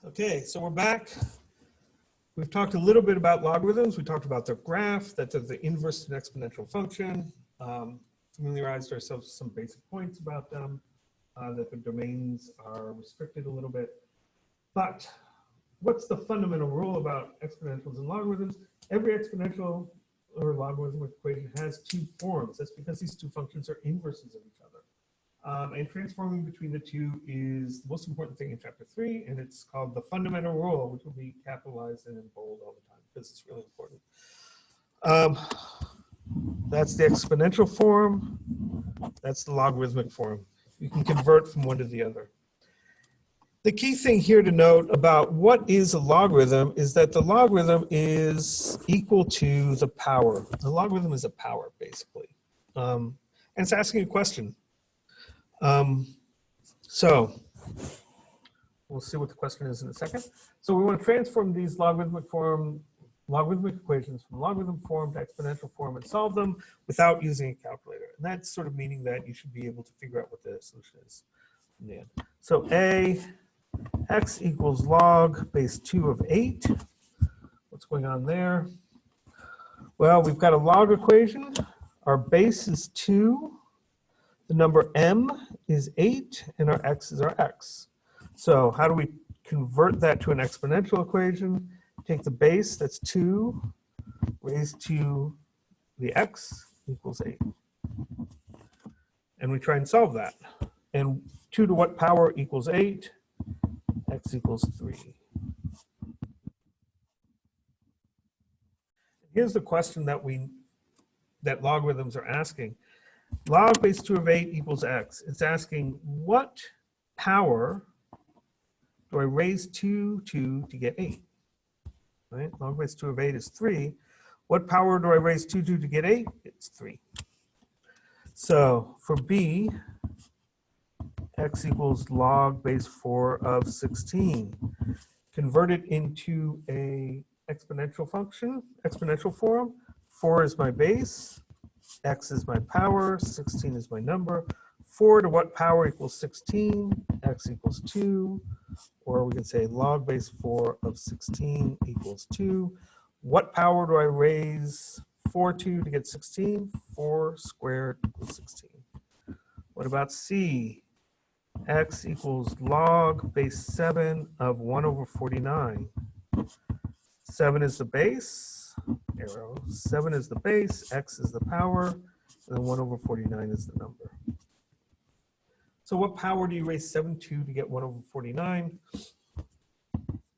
Okay, so we're back. We've talked a little bit about logarithms. We talked about their graph, that they're the inverse of an exponential function. Familiarized ourselves with some basic points about them, that the domains are restricted a little bit. But what's the fundamental rule about exponentials and logarithms? Every exponential or logarithmic equation has two forms. That's because these two functions are inverses of each other. And transforming between the two is the most important thing in chapter 3, and it's called the fundamental rule, which will be capitalized and in bold all the time because it's really important. That's the exponential form. That's the logarithmic form. You can convert from one to the other. The key thing here to note about what is a logarithm is that the logarithm is equal to the power. The logarithm is a power, basically. And it's asking a question. So we'll see what the question is in a second. So we want to transform these logarithmic equations from logarithm form to exponential form and solve them without using a calculator. And that's sort of meaning that you should be able to figure out what the solution is in the end. So x equals log base 2 of 8. What's going on there? Well, we've got a log equation. Our base is 2. The number m is 8, and our x is our x. So how do we convert that to an exponential equation? Take the base, that's 2, raised to the x equals 8. And we try and solve that. And 2 to what power equals 8? X equals 3. Here's the question that logarithms are asking. Log base 2 of 8 equals x. It's asking what power do I raise 2 to get 8? Right? Log base 2 of 8 is 3. What power do I raise 2 to get 8? It's 3. So for B, x equals log base 4 of 16. Convert it into a exponential function, exponential form. 4 is my base. X is my power, 16 is my number. 4 to what power equals 16? X equals 2. Or we can say log base 4 of 16 equals 2. What power do I raise 4 to get 16? 4 squared equals 16. What about C? X equals log base 7 of 1 over 49. 7 is the base. Arrow. 7 is the base, x is the power, and then 1 over 49 is the number. So what power do you raise 7 to get 1 over 49?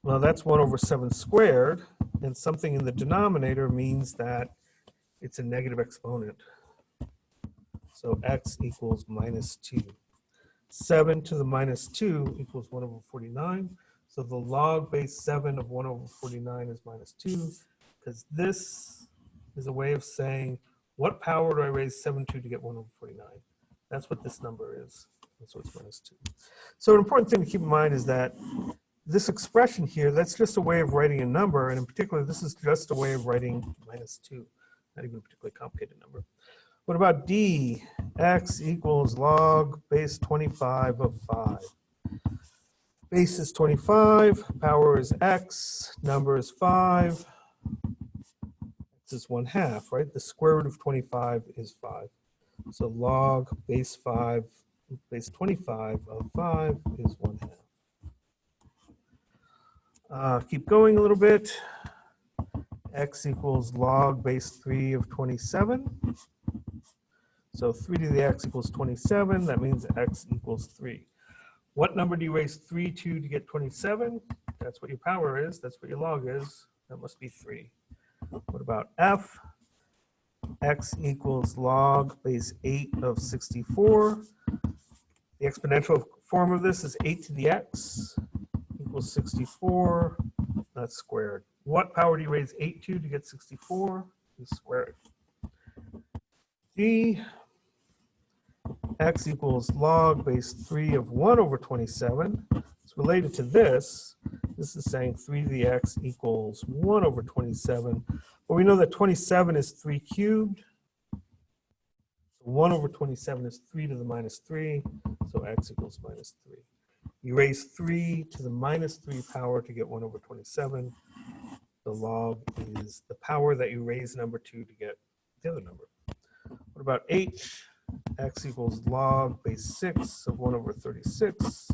Well, that's 1 over 7 squared, and something in the denominator means that it's a negative exponent. So x equals minus 2. 7 to the minus 2 equals 1 over 49. So the log base 7 of 1 over 49 is minus 2. Because this is a way of saying, what power do I raise 7 to get 1 over 49? That's what this number is. So it's minus 2. So an important thing to keep in mind is that this expression here, that's just a way of writing a number. And in particular, this is just a way of writing minus 2. Not even a particularly complicated number. What about D? X equals log base 25 of 5. Base is 25. Power is x. Number is 5. This is 1/2, right? The square root of 25 is 5. So log base 5, base 25 of 5 is 1/2. Keep going a little bit. X equals log base 3 of 27. So 3 to the x equals 27. That means x equals 3. What number do you raise 3 to get 27? That's what your power is. That's what your log is. That must be 3. What about F? X equals log base 8 of 64. The exponential form of this is 8 to the x equals 64. That's squared. What power do you raise 8 to get 64? You square it. G, x equals log base 3 of 1 over 27. It's related to this. This is saying 3 to the x equals 1 over 27. But we know that 27 is 3 cubed. So 1 over 27 is 3 to the minus 3. So x equals minus 3. You raise 3 to the minus 3 power to get 1 over 27. The log is the power that you raise number 2 to get the other number. What about h? X equals log base 6 of 1 over 36.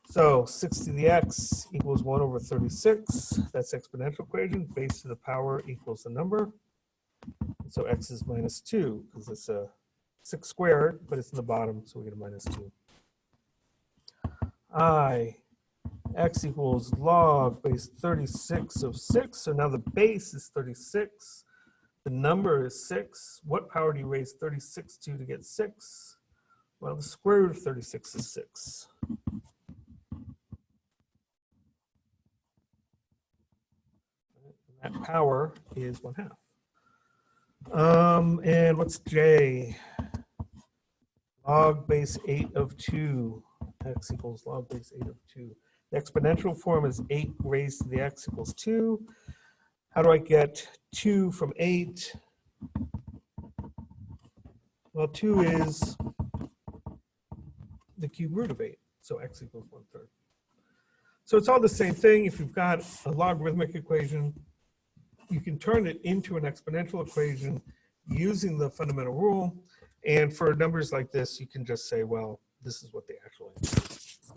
So 6 to the x equals 1 over 36. That's exponential equation. Base to the power equals the number. So x is minus 2 because it's a 6 squared, but it's in the bottom, so we get a minus 2. I, x equals log base 36 of 6. So now the base is 36. The number is 6. What power do you raise 36 to get 6? Well, the square root of 36 is 6. That power is 1/2. And what's j? Log base 8 of 2. X equals log base 8 of 2. The exponential form is 8 raised to the x equals 2. How do I get 2 from 8? Well, 2 is the cube root of 8, so x equals 1/3. So it's all the same thing. If you've got a logarithmic equation, you can turn it into an exponential equation using the fundamental rule. And for numbers like this, you can just say, well, this is what the actual answer is.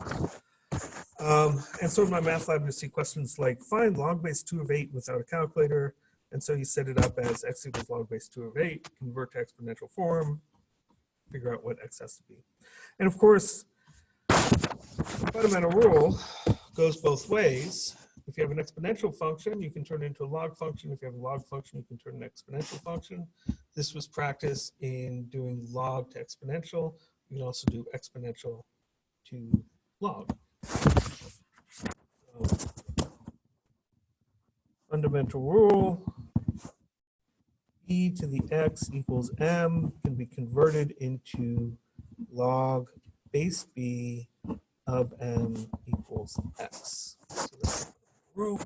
And so in my math lab, you see questions like, find log base 2 of 8 without a calculator. And so you set it up as x equals log base 2 of 8, convert to exponential form, figure out what x has to be. And of course, the fundamental rule goes both ways. If you have an exponential function, you can turn it into a log function. If you have a log function, you can turn an exponential function. This was practice in doing log to exponential. You can also do exponential to log. So, fundamental rule, e to the x equals m can be converted into log base b of m equals x. So that's the rule.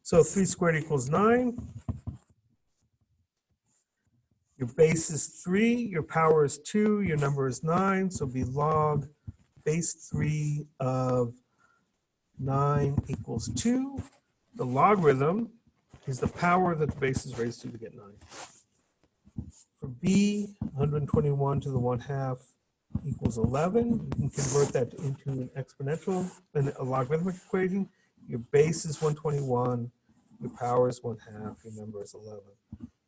So 3 squared equals 9. Your base is 3, your power is 2, your number is 9, so be log base 3 of 9 equals 2. The logarithm is the power that the base is raised to get 9. For b, 121 to the 1/2 equals 11. You can convert that into an exponential, a logarithmic equation. Your base is 121, your power is 1/2, your number is 11.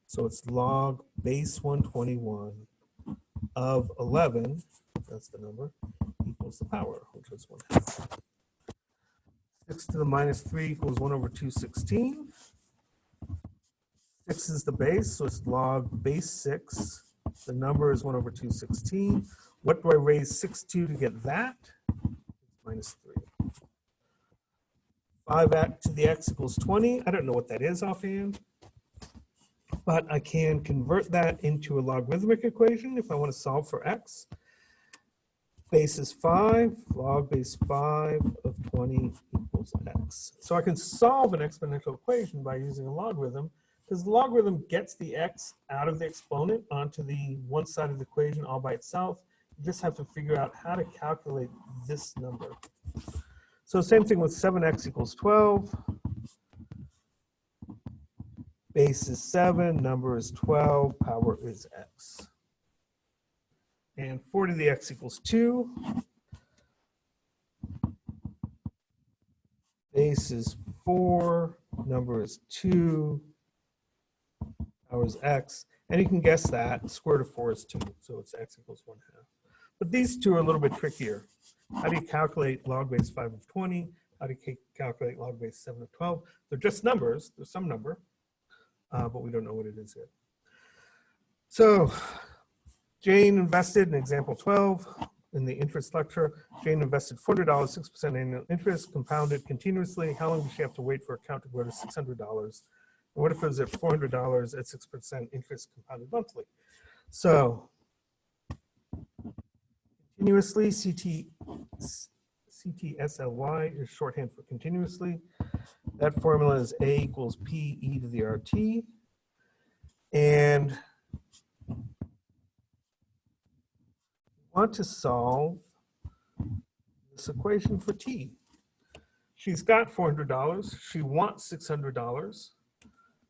So it's log base 121 of 11, that's the number, equals the power, which is 1/2. 6 to the minus 3 equals 1 over 216. 6 is the base, so it's log base 6. The number is 1 over 216. What do I raise 6 to get that? Minus 3. 5 to the x equals 20. I don't know what that is offhand, but I can convert that into a logarithmic equation if I want to solve for x. Base is 5, log base 5 of 20 equals x. So I can solve an exponential equation by using a logarithm, because the logarithm gets the x out of the exponent onto the one side of the equation all by itself. You just have to figure out how to calculate this number. So same thing with 7x equals 12. Base is 7, number is 12, power is x. And 4 to the x equals 2. Base is 4, number is 2, power is x. And you can guess that square root of 4 is 2, so it's x equals 1/2. But these two are a little bit trickier. How do you calculate log base 5 of 20? How do you calculate log base 7 of 12? They're just numbers. There's some number, but we don't know what it is yet. So Jane invested in example 12 in the interest lecture. Jane invested $400, 6% annual interest, compounded continuously. How long does she have to wait for her account to grow to $600? And what if it was at $400 at 6% interest compounded monthly? So continuously, CTSLY is shorthand for continuously. That formula is A equals P e to the RT. And want to solve this equation for t. She's got $400. She wants $600.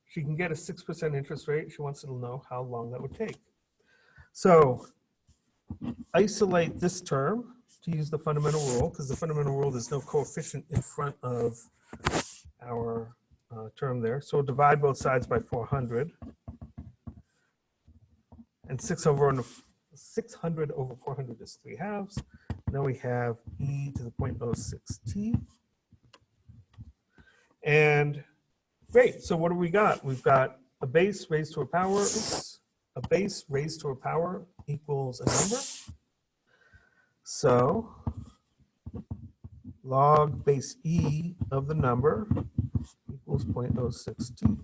She can get a 6% interest rate. She wants to know how long that would take. So isolate this term to use the fundamental rule, because the fundamental rule, there's no coefficient in front of our term there. So we'll divide both sides by 400. And 600 over 400 is 3/2. Now we have e to the 0.06t. And great, so what do we got? We've got a base raised to a power. A base raised to a power equals a number. So log base e of the number equals 0.06t.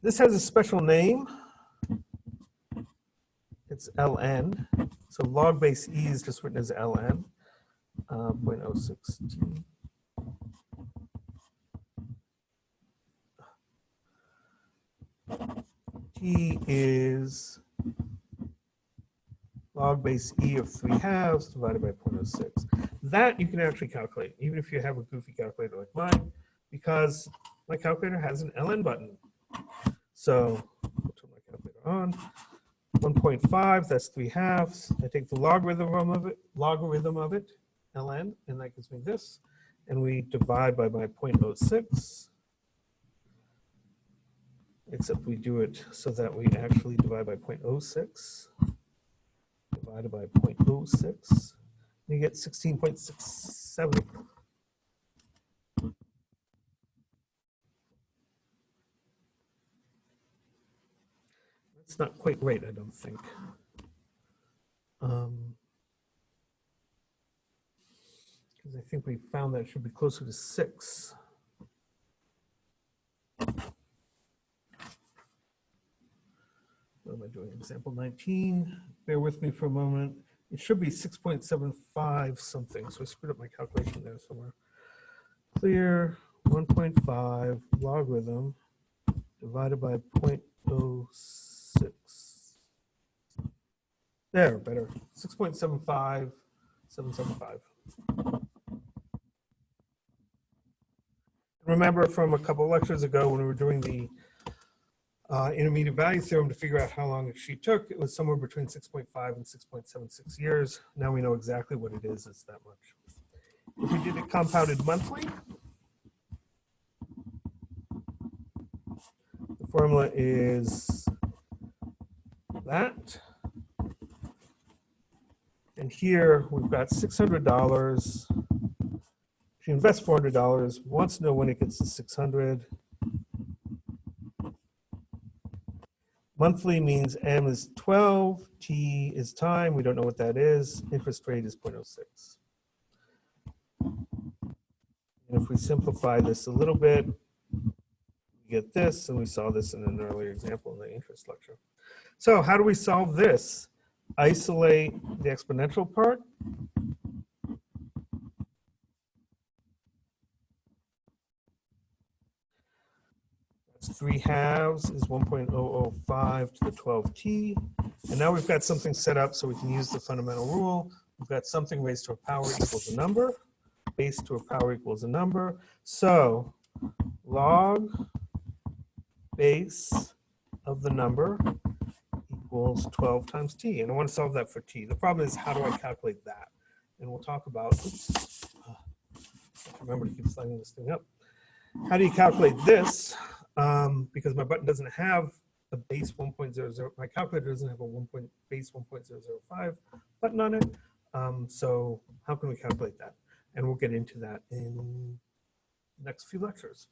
This has a special name. It's ln. So log base e is just written as ln, 0.06t. T is log base e of 3/2 divided by 0.06. That you can actually calculate, even if you have a goofy calculator like mine, because my calculator has an ln button. So I'll turn my calculator on. 1.5, that's 3/2. I take the logarithm of it, ln, and that gives me this. And we divide by my 0.06. Except we do it so that we actually divide by 0.06, divided by 0.06, and you get 16.67. That's not quite right, I don't think. Because I think we found that it should be closer to 6. What am I doing? Example 19. Bear with me for a moment. It should be 6.75 something. So I screwed up my calculation there somewhere. Clear 1.5 logarithm divided by 0.06. There, better. 6.75, 775. Remember from a couple of lectures ago when we were doing the intermediate value theorem to figure out how long she took, it was somewhere between 6.5 and 6.76 years. Now we know exactly what it is, it's that much. If we did it compounded monthly, the formula is that. And here we've got $600. She invests $400, wants to know when it gets to 600. Monthly means M is 12, T is time, we don't know what that is, interest rate is 0.06. And if we simplify this a little bit, we get this, and we saw this in an earlier example in the interest lecture. So how do we solve this? Isolate the exponential part. That's 3/2 is 1.005 to the 12t. And now we've got something set up so we can use the fundamental rule. We've got something raised to a power equals a number. Base to a power equals a number. So log base of the number equals 12 times t. And I want to solve that for t. The problem is, how do I calculate that? And we'll talk about, oops, remember to keep sliding this thing up. How do you calculate this? Because my button doesn't have a base 1.00, my calculator doesn't have a base 1.005 button on it. So how can we calculate that? And we'll get into that in the next few lectures.